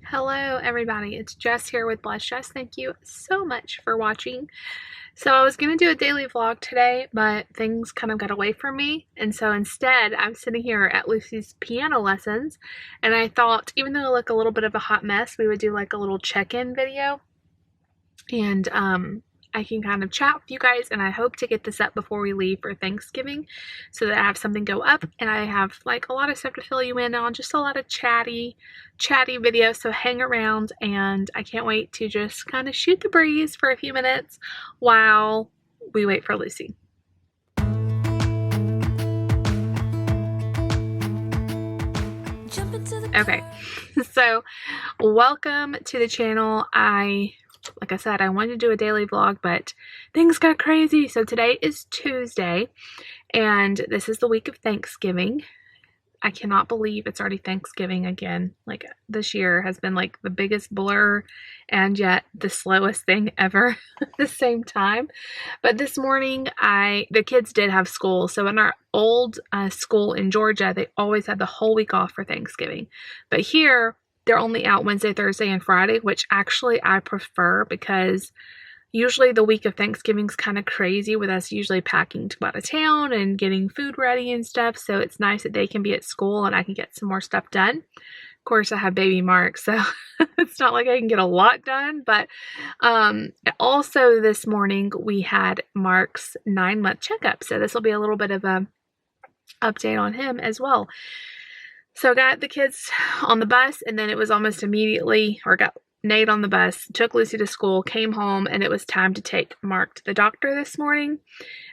Hello everybody, it's Jess here with Bless Jess. Thank you so much for watching. So I was going to do a daily vlog today, but things kind of got away from me. And so instead, I'm sitting here at Lucy's piano lessons. And I thought, even though I look a little bit of a hot mess, we would do like a little check-in video. And I can kind of chat with you guys, and I hope to get this up before we leave for Thanksgiving so that I have something go up, and I have like a lot of stuff to fill you in on, just a lot of chatty videos. So hang around, and I can't wait to just kind of shoot the breeze for a few minutes while we wait for Lucy. Okay, so welcome to the channel. Like I said, I wanted to do a daily vlog, but things got crazy. So today is Tuesday, and this is the week of Thanksgiving. I cannot believe it's already Thanksgiving again. Like, this year has been like the biggest blur and yet the slowest thing ever at the same time. But this morning, the kids did have school. So in our old school in Georgia, they always had the whole week off for Thanksgiving. But here, they're only out Wednesday, Thursday, and Friday, which actually I prefer because usually the week of Thanksgiving is kind of crazy with us usually packing to go out of town and getting food ready and stuff. So it's nice that they can be at school and I can get some more stuff done. Of course, I have baby Mark, so it's not like I can get a lot done. But also this morning we had Mark's 9-month checkup. So this will be a little bit of a update on him as well. So I got the kids on the bus, and then it was almost immediately, or got Nate on the bus, took Lucy to school, came home, and it was time to take Mark to the doctor this morning.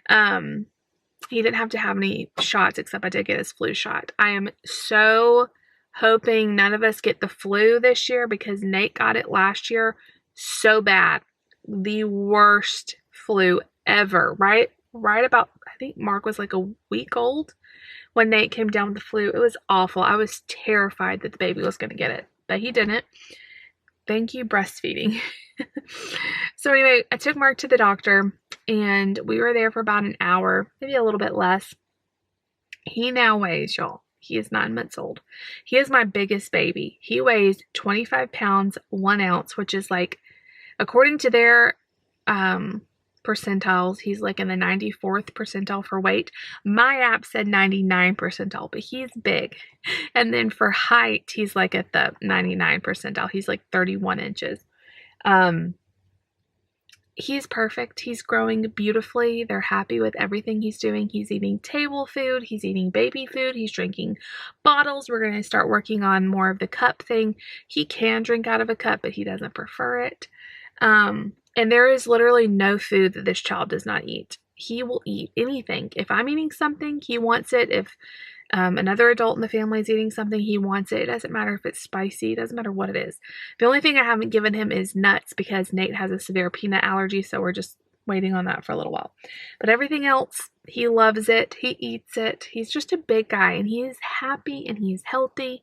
He didn't have to have any shots, except I did get his flu shot. I am so hoping none of us get the flu this year because Nate got it last year so bad. The worst flu ever, right about, I think Mark was like a week old when Nate came down with the flu. It was awful. I was terrified that the baby was going to get it, but he didn't. Thank you, breastfeeding. So anyway, I took Mark to the doctor, and we were there for about an hour, maybe a little bit less. He now weighs, y'all, he is 9 months old. He is my biggest baby. He weighs 25 pounds, 1 ounce, which is like, according to their percentiles, he's like in the 94th percentile for weight. My app said 99 percentile, but he's big. And then for height, he's like at the 99 percentile. He's like 31 inches. He's perfect. He's growing beautifully. They're happy with everything he's doing. He's eating table food. He's eating baby food. He's drinking bottles. We're going to start working on more of the cup thing. He can drink out of a cup, but he doesn't prefer it. And there is literally no food that this child does not eat. He will eat anything. If I'm eating something, he wants it. If another adult in the family is eating something, he wants it. It doesn't matter if it's spicy. It doesn't matter what it is. The only thing I haven't given him is nuts because Nate has a severe peanut allergy, so we're just waiting on that for a little while. But everything else, he loves it. He eats it. He's just a big guy, and he is happy, and he's healthy.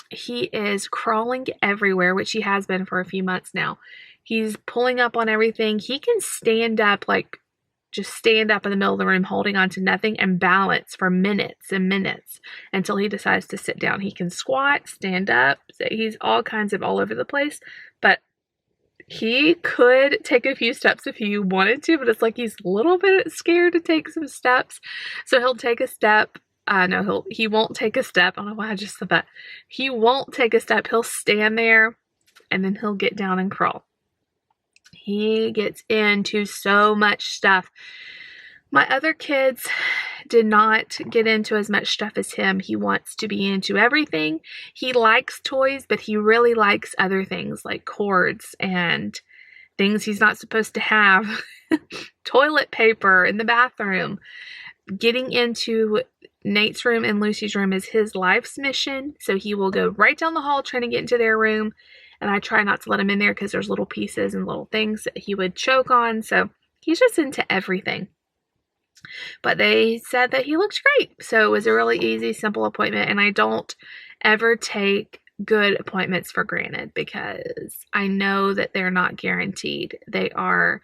He is crawling everywhere, which he has been for a few months now. He's pulling up on everything. He can stand up, like just stand up in the middle of the room holding on to nothing and balance for minutes and minutes until he decides to sit down. He can squat, stand up. He's all kinds of all over the place, but he could take a few steps if he wanted to, but it's like he's a little bit scared to take some steps. So he'll take a step. No, he won't take a step. I don't know why I just said that. He won't take a step. He'll stand there and then he'll get down and crawl. He gets into so much stuff. My other kids did not get into as much stuff as him. He wants to be into everything. He likes toys, but he really likes other things like cords and things he's not supposed to have. Toilet paper in the bathroom. Getting into Nate's room and Lucy's room is his life's mission. So he will go right down the hall trying to get into their room. And I try not to let him in there because there's little pieces and little things that he would choke on. So he's just into everything. But they said that he looked great. So it was a really easy, simple appointment. And I don't ever take good appointments for granted because I know that they're not guaranteed. They are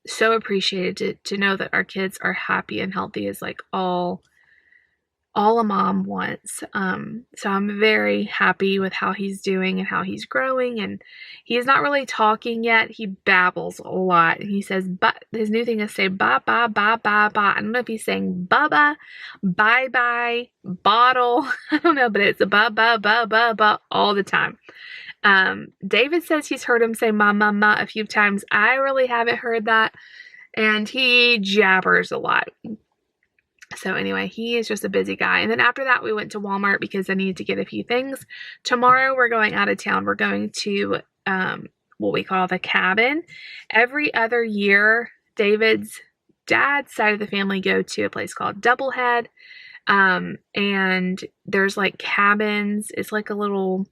so appreciated to know that our kids are happy and healthy is like all all a mom wants. So I'm very happy with how he's doing and how he's growing. And he's not really talking yet. He babbles a lot. He says, but his new thing is say ba ba ba ba ba. I don't know if he's saying bubba, bye bye, bottle. I don't know, but it's a ba ba ba ba ba all the time. David says he's heard him say ma ma ma a few times. I really haven't heard that. And he jabbers a lot. So anyway, he is just a busy guy. And then after that, we went to Walmart because I needed to get a few things. Tomorrow, we're going out of town. We're going to what we call the cabin. Every other year, David's dad's side of the family go to a place called Doublehead. And there's like cabins. It's like a little...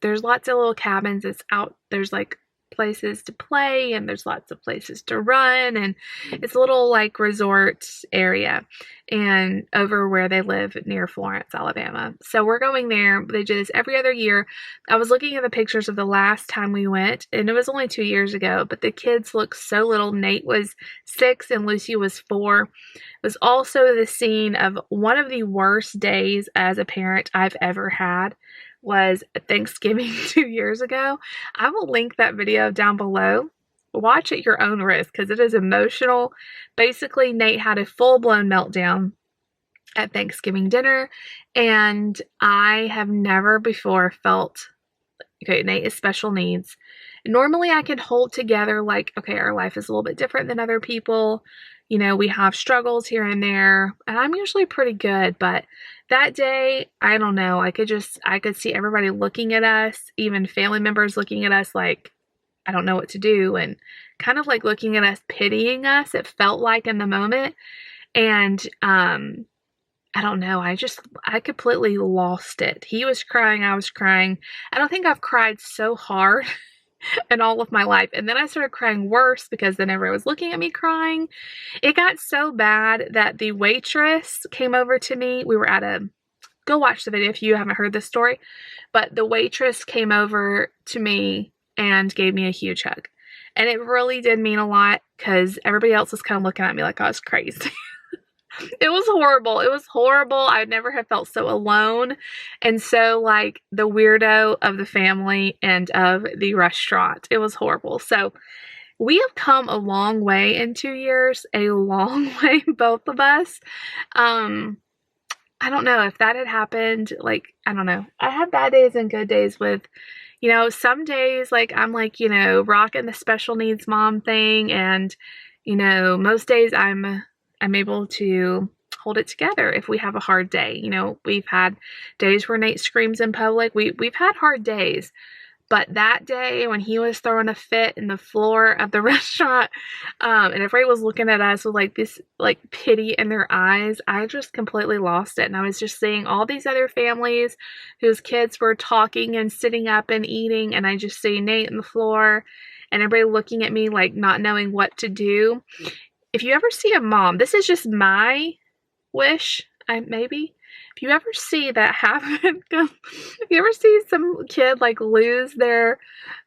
There's lots of little cabins. It's out. There's like places to play and there's lots of places to run, and it's a little like resort area and over where they live near Florence, Alabama. So we're going there. They do this every other year. I was looking at the pictures of the last time we went, and it was only 2 years ago, but the kids look so little. Nate was 6 and Lucy was 4. It was also the scene of one of the worst days as a parent I've ever had. Was Thanksgiving 2 years ago. I will link that video down below. Watch at your own risk because it is emotional. Basically, Nate had a full-blown meltdown at Thanksgiving dinner, and I have never before felt, okay, Nate is special needs. Normally, I can hold together like, okay, our life is a little bit different than other people. You know, we have struggles here and there, and I'm usually pretty good, but that day, I don't know, I could see everybody looking at us, even family members looking at us like, I don't know what to do, and kind of like looking at us, pitying us, it felt like in the moment, and, I don't know, I completely lost it. He was crying, I was crying. I don't think I've cried so hard in all of my life. And then I started crying worse because then everyone was looking at me crying. It got so bad that the waitress came over to me. We were at go watch the video if you haven't heard this story. But the waitress came over to me and gave me a huge hug. And it really did mean a lot because everybody else was kind of looking at me like I was crazy. It was horrible. It was horrible. I'd never have felt so alone and so like the weirdo of the family and of the restaurant. It was horrible. So we have come a long way in 2 years, a long way, both of us. I don't know if that had happened. Like, I don't know. I have bad days and good days with, you know, some days like I'm like, you know, rocking the special needs mom thing. And, you know, most days I'm able to hold it together if we have a hard day. You know, we've had days where Nate screams in public. We've had hard days. But that day when he was throwing a fit in the floor of the restaurant, and everybody was looking at us with like this like pity in their eyes, I just completely lost it. And I was just seeing all these other families whose kids were talking and sitting up and eating, and I just see Nate on the floor and everybody looking at me like not knowing what to do. If you ever see a mom, this is just my wish, maybe. If you ever see that happen, if you ever see some kid like lose their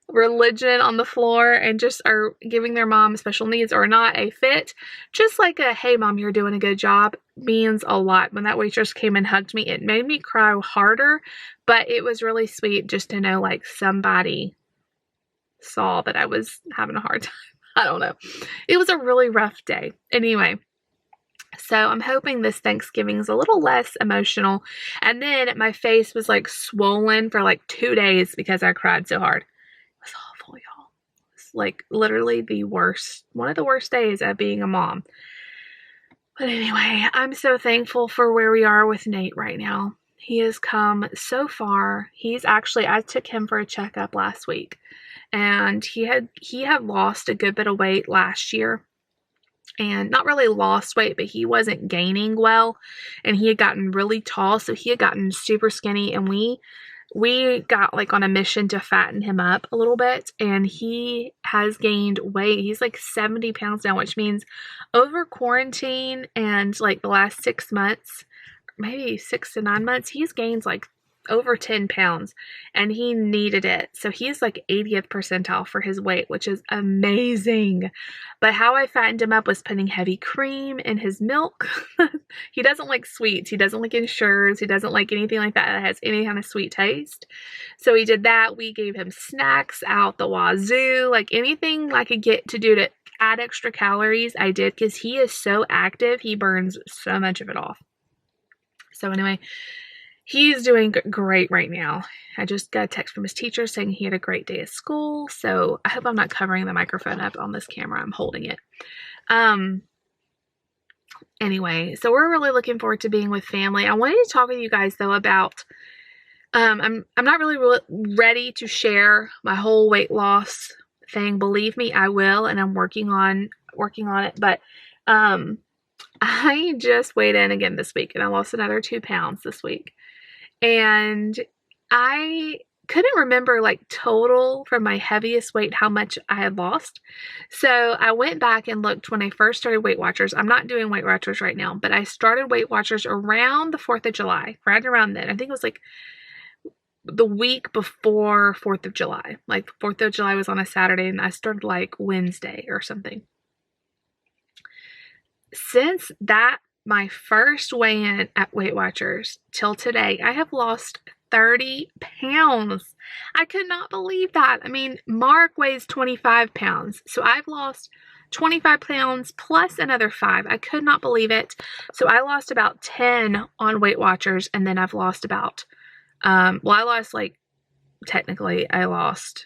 religion on the floor and just are giving their mom special needs or not a fit, just like a, hey mom, you're doing a good job, means a lot. When that waitress came and hugged me, it made me cry harder, but it was really sweet just to know like somebody saw that I was having a hard time. I don't know. It was a really rough day. Anyway, so I'm hoping this Thanksgiving is a little less emotional. And then my face was like swollen for like 2 days because I cried so hard. It was awful, y'all. It's like literally the worst, one of the worst days of being a mom. But anyway, I'm so thankful for where we are with Nate right now. He has come so far. I took him for a checkup last week. And he had lost a good bit of weight last year, and not really lost weight, but he wasn't gaining well, and he had gotten really tall, so he had gotten super skinny, and we got like on a mission to fatten him up a little bit, and he has gained weight. He's like 70 pounds now, which means over quarantine and like the last 6 months, maybe 6 to 9 months, he's gained like over 10 pounds, and he needed it. So he's like 80th percentile for his weight, which is amazing. But how I fattened him up was putting heavy cream in his milk. He doesn't like sweets. He doesn't like Ensures. He doesn't like anything like that has any kind of sweet taste. So we did that. We gave him snacks out the wazoo, like anything I could get to do to add extra calories, I did, because he is so active. He burns so much of it off. So anyway, he's doing great right now. I just got a text from his teacher saying he had a great day at school. So I hope I'm not covering the microphone up on this camera. I'm holding it. Anyway, so we're really looking forward to being with family. I wanted to talk with you guys though about, I'm not really ready to share my whole weight loss thing. Believe me, I will, and I'm working on it. But I just weighed in again this week, and I lost another 2 pounds this week. And I couldn't remember like total from my heaviest weight how much I had lost. So I went back and looked when I first started Weight Watchers. I'm not doing Weight Watchers right now, but I started Weight Watchers around the 4th of July, right around then. I think it was like the week before 4th of July. Like 4th of July was on a Saturday, and I started like Wednesday or something. Since that, my first weigh-in at Weight Watchers till today, I have lost 30 pounds. I could not believe that. I mean, Mark weighs 25 pounds. So I've lost 25 pounds plus another 5. I could not believe it. So I lost about 10 on Weight Watchers, and then I've lost about I lost technically I lost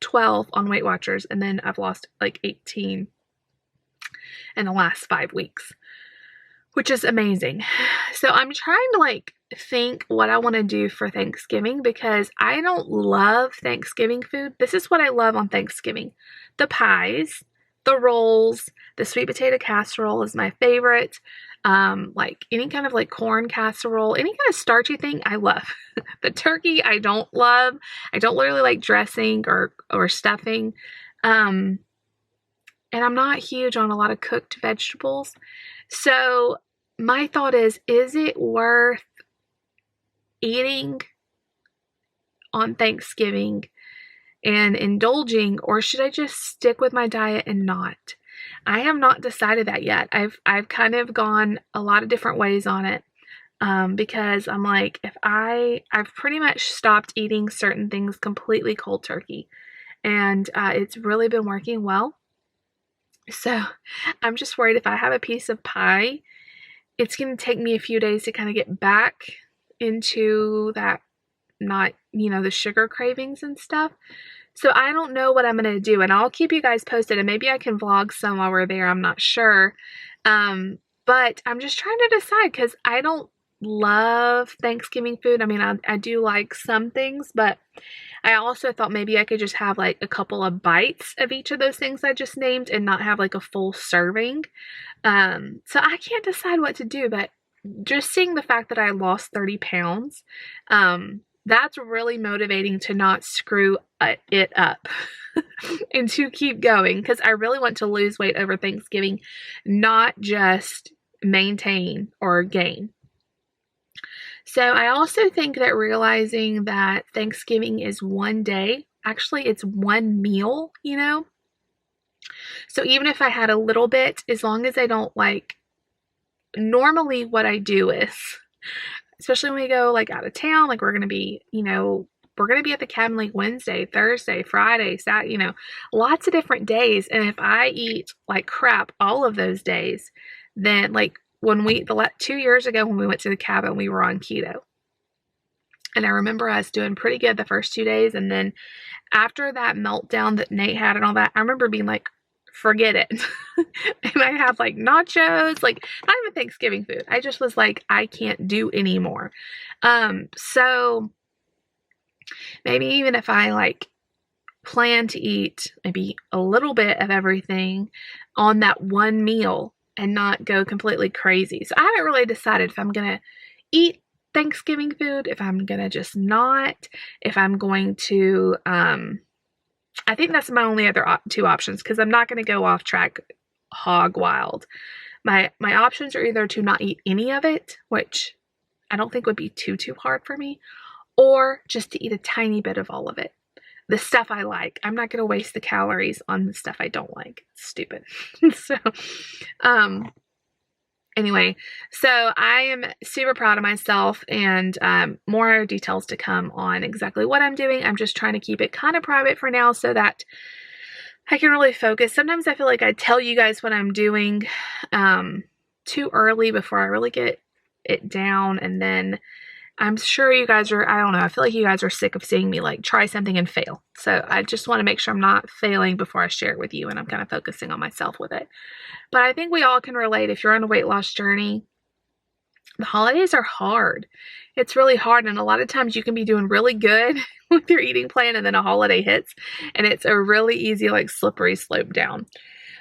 12 on Weight Watchers, and then I've lost like 18 in the last 5 weeks, which is amazing. So I'm trying to think what I want to do for Thanksgiving, because I don't love Thanksgiving food. This is what I love on Thanksgiving: the pies, the rolls, the sweet potato casserole is my favorite. Any kind of corn casserole, any kind of starchy thing, I love. The turkey, I don't love. I don't really like dressing or stuffing. And I'm not huge on a lot of cooked vegetables. So my thought is it worth eating on Thanksgiving and indulging, or should I just stick with my diet and not? I have not decided that yet. I've kind of gone a lot of different ways on it, because I'm like, I've pretty much stopped eating certain things completely cold turkey, and it's really been working well. So I'm just worried if I have a piece of pie, it's going to take me a few days to kind of get back into that, not, the sugar cravings and stuff. So I don't know what I'm going to do, and I'll keep you guys posted, and maybe I can vlog some while we're there. I'm not sure. But I'm just trying to decide, because I don't love Thanksgiving food. I mean, I do like some things, but I also thought maybe I could just have a couple of bites of each of those things I just named and not have a full serving. So I can't decide what to do, but just seeing the fact that I lost 30 pounds, that's really motivating to not screw it up and to keep going, because I really want to lose weight over Thanksgiving, not just maintain or gain. So I also think that realizing that Thanksgiving is one day, actually it's one meal, So even if I had a little bit, as long as I don't normally what I do is, especially when we go out of town, we're going to be, we're going to be at the cabin Wednesday, Thursday, Friday, Saturday, lots of different days. And if I eat crap all of those days, then when 2 years ago when we went to the cabin, we were on keto. And I remember us doing pretty good the first 2 days. And then after that meltdown that Nate had and all that, I remember being forget it. And I had nachos, not even Thanksgiving food. I just was I can't do anymore. So maybe even if I plan to eat maybe a little bit of everything on that one meal and not go completely crazy. So I haven't really decided if I'm going to eat Thanksgiving food, if I'm going to just not, if I'm going to, I think that's my only other two options, because I'm not going to go off track hog wild. My options are either to not eat any of it, which I don't think would be too hard for me, or just to eat a tiny bit of all of it. The stuff I like. I'm not going to waste the calories on the stuff I don't like. It's stupid. So, anyway, so I am super proud of myself, and more details to come on exactly what I'm doing. I'm just trying to keep it kind of private for now so that I can really focus. Sometimes I feel like I tell you guys what I'm doing too early before I really get it down, and then I'm sure you guys are, I don't know, I feel like you guys are sick of seeing me like try something and fail. So I just want to make sure I'm not failing before I share it with you, and I'm kind of focusing on myself with it. But I think we all can relate. If you're on a weight loss journey, the holidays are hard. It's really hard, and a lot of times you can be doing really good with your eating plan, and then a holiday hits, and it's a really easy, like, slippery slope down.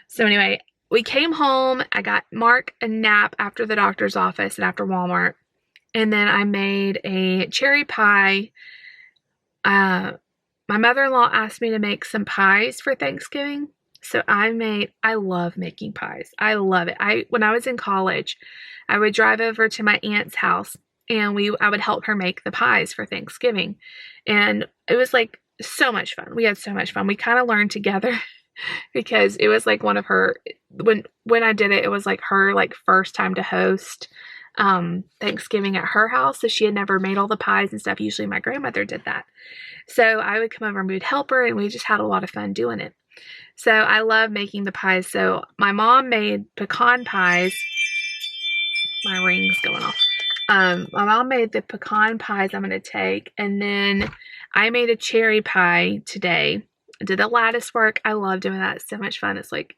So anyway, we came home. I got Mark a nap after the doctor's office and after Walmart, and then I made a cherry pie. My mother-in-law asked me to make some pies for Thanksgiving. So I love making pies. I love it. When I was in college, I would drive over to my aunt's house, and I would help her make the pies for Thanksgiving. And it was like so much fun. We had so much fun. We kind of learned together because it was like one of her, when I did it, it was like her like first time to host Thanksgiving at her house. So she had never made all the pies and stuff. Usually my grandmother did that. So I would come over and we would help her, and we just had a lot of fun doing it. So I love making the pies. So my mom made pecan pies. My ring's going off. My mom made the pecan pies I'm going to take. And then I made a cherry pie today. I did the lattice work. I love doing that. It's so much fun. It's like,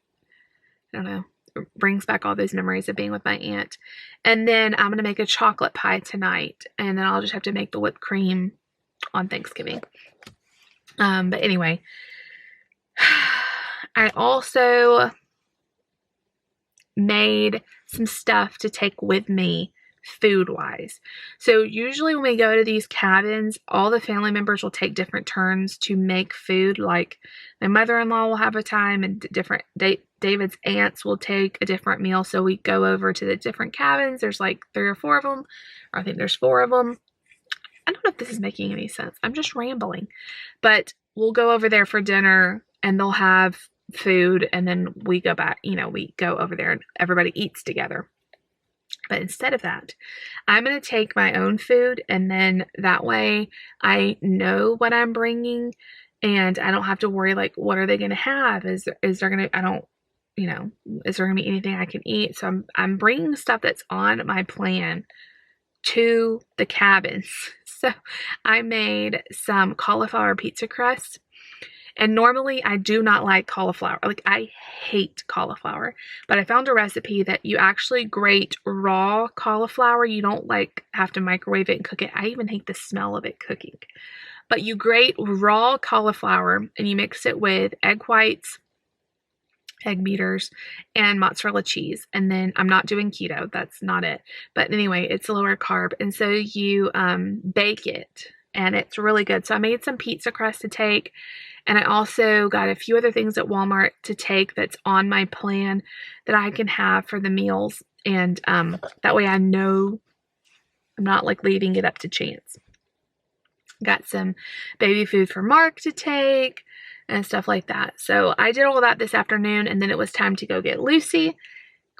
I don't know, it brings back all those memories of being with my aunt. And then I'm going to make a chocolate pie tonight. And then I'll just have to make the whipped cream on Thanksgiving. But anyway, I also made some stuff to take with me food-wise. So usually when we go to these cabins, all the family members will take different turns to make food. Like my mother-in-law will have a time, and David's aunts will take a different meal. So we go over to the different cabins. There's like 3 or 4 of them, or I think there's 4 of them. I don't know if this is making any sense. I'm just rambling. But we'll go over there for dinner, and they'll have food, and then we go back, we go over there and everybody eats together. But instead of that, I'm going to take my own food, and then that way I know what I'm bringing, and I don't have to worry, like, what are they going to have? Is there going to, is there going to be anything I can eat? So I'm bringing stuff that's on my plan to the cabins. So I made some cauliflower pizza crust. And normally I do not like cauliflower. Like, I hate cauliflower. But I found a recipe that you actually grate raw cauliflower. You don't like have to microwave it and cook it. I even hate the smell of it cooking. But you grate raw cauliflower and you mix it with egg whites, egg beaters, and mozzarella cheese. And then I'm not doing keto. That's not it. But anyway, it's lower carb. And so you bake it, and it's really good. So I made some pizza crust to take. And I also got a few other things at Walmart to take that's on my plan that I can have for the meals. And that way I know I'm not like leaving it up to chance. Got some baby food for Mark to take and stuff like that. So I did all that this afternoon, and then it was time to go get Lucy.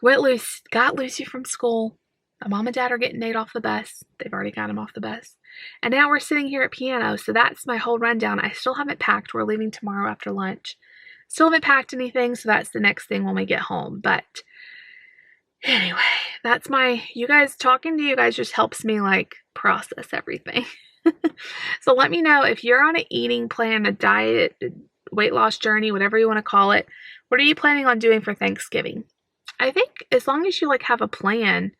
Got Lucy from school. My mom and dad are getting Nate off the bus. They've already got him off the bus. And now we're sitting here at piano. So that's my whole rundown. I still haven't packed. We're leaving tomorrow after lunch. Still haven't packed anything. So that's the next thing when we get home. But anyway, that's talking to you guys just helps me like process everything. So let me know if you're on an eating plan, a diet, weight loss journey, whatever you want to call it. What are you planning on doing for Thanksgiving? I think as long as you like have a plan,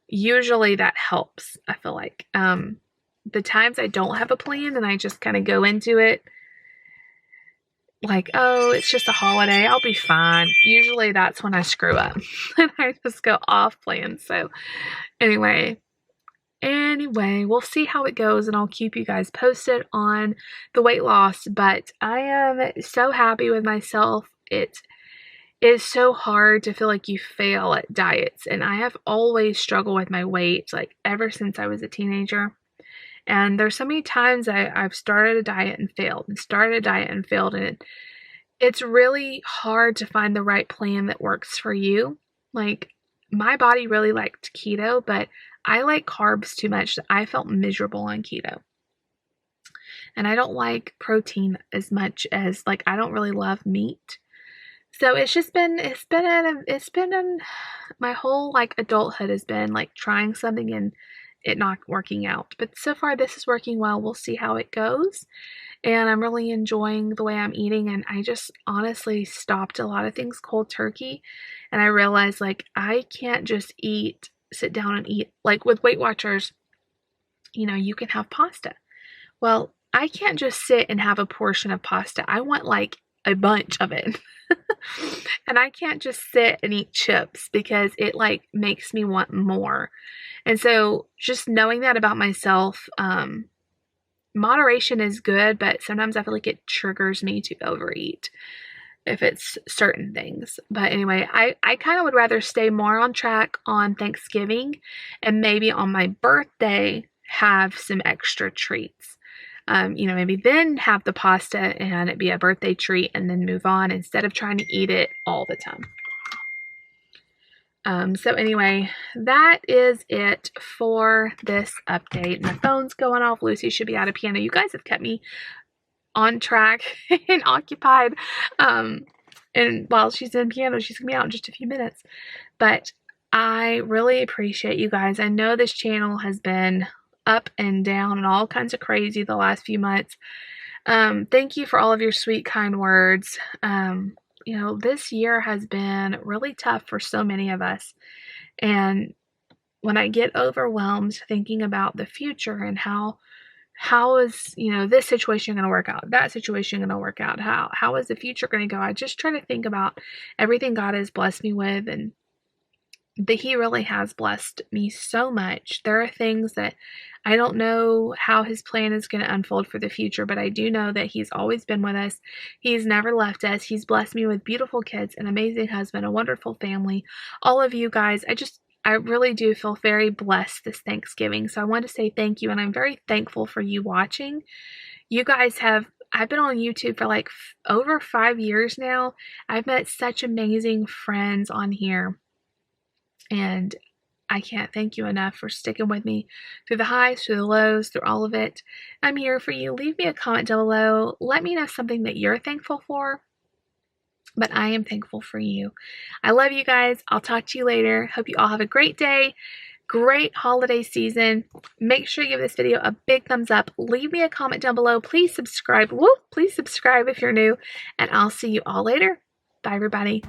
usually that helps. I feel like the times I don't have a plan and I just kind of go into it like, oh, it's just a holiday, I'll be fine. Usually that's when I screw up and I just go off plan. So anyway, we'll see how it goes, and I'll keep you guys posted on the weight loss. But I am so happy with myself. It it's so hard to feel like you fail at diets. And I have always struggled with my weight, like ever since I was a teenager. And there's so many times I've started a diet and failed, and started a diet and failed. And it's really hard to find the right plan that works for you. Like, my body really liked keto, but I like carbs too much. I felt miserable on keto. And I don't like protein as much as, like, I don't really love meat. So it's been in my whole like adulthood has been like trying something and it not working out. But so far this is working well. We'll see how it goes. And I'm really enjoying the way I'm eating, and I just honestly stopped a lot of things cold turkey, and I realized like I can't just sit down and eat. Like with Weight Watchers, you can have pasta. Well, I can't just sit and have a portion of pasta. I want like a bunch of it. And I can't just sit and eat chips because it like makes me want more. And so just knowing that about myself, moderation is good, but sometimes I feel like it triggers me to overeat if it's certain things. But anyway, I kind of would rather stay more on track on Thanksgiving and maybe on my birthday have some extra treats. Maybe then have the pasta and it be a birthday treat and then move on instead of trying to eat it all the time. So anyway, that is it for this update. My phone's going off. Lucy should be out of piano. You guys have kept me on track and occupied. And while she's in piano, she's going to be out in just a few minutes. But I really appreciate you guys. I know this channel has been up and down and all kinds of crazy the last few months. Thank you for all of your sweet, kind words. This year has been really tough for so many of us. And when I get overwhelmed thinking about the future and how is, this situation going to work out, that situation going to work out, how is the future going to go, I just try to think about everything God has blessed me with, and that He really has blessed me so much. There are things that I don't know how His plan is going to unfold for the future, but I do know that He's always been with us. He's never left us. He's blessed me with beautiful kids, an amazing husband, a wonderful family. All of you guys, I really do feel very blessed this Thanksgiving. So I want to say thank you, and I'm very thankful for you watching. You guys I've been on YouTube for like over 5 years now. I've met such amazing friends on here. And I can't thank you enough for sticking with me through the highs, through the lows, through all of it. I'm here for you. Leave me a comment down below. Let me know something that you're thankful for. But I am thankful for you. I love you guys. I'll talk to you later. Hope you all have a great day. Great holiday season. Make sure you give this video a big thumbs up. Leave me a comment down below. Please subscribe. Please subscribe if you're new. And I'll see you all later. Bye, everybody.